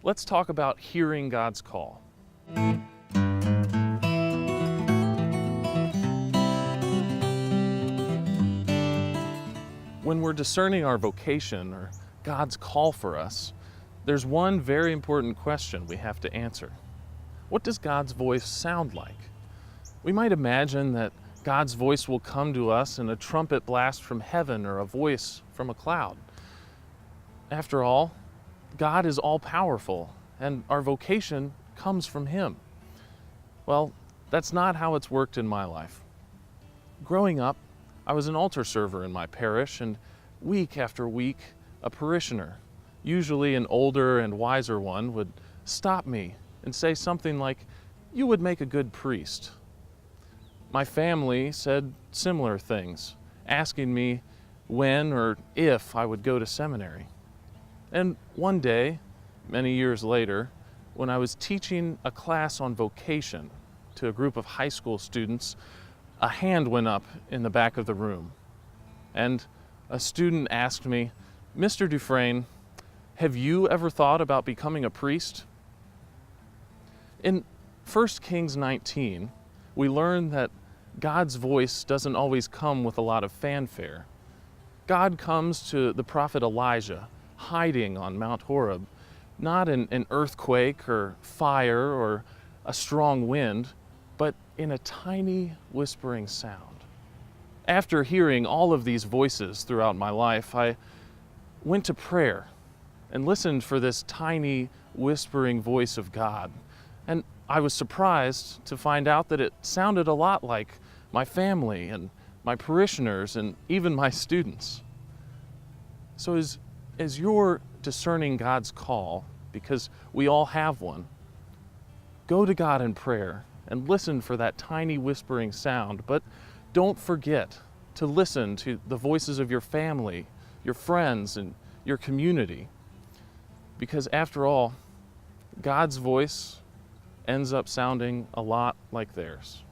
let's talk about hearing God's call. When we're discerning our vocation or God's call for us, there's one very important question we have to answer. What does God's voice sound like? We might imagine that God's voice will come to us in a trumpet blast from heaven or a voice from a cloud. After all, God is all-powerful, and our vocation comes from Him. Well, that's not how it's worked in my life. Growing up, I was an altar server in my parish, and week after week, a parishioner, usually an older and wiser one, would stop me and say something like, "You would make a good priest." My family said similar things, asking me when or if I would go to seminary. And one day, many years later, when I was teaching a class on vocation to a group of high school students, a hand went up in the back of the room. And a student asked me, "Mr. Defresne, have you ever thought about becoming a priest?" In 1 Kings 19, we learn that God's voice doesn't always come with a lot of fanfare. God comes to the prophet Elijah, hiding on Mount Horeb, not in an earthquake or fire or a strong wind, but in a tiny whispering sound. After hearing all of these voices throughout my life, I went to prayer and listened for this tiny whispering voice of God. And I was surprised to find out that it sounded a lot like my family and my parishioners and even my students. So as you're discerning God's call, because we all have one, go to God in prayer and listen for that tiny whispering sound, but don't forget to listen to the voices of your family, your friends, and your community. Because after all, God's voice ends up sounding a lot like theirs.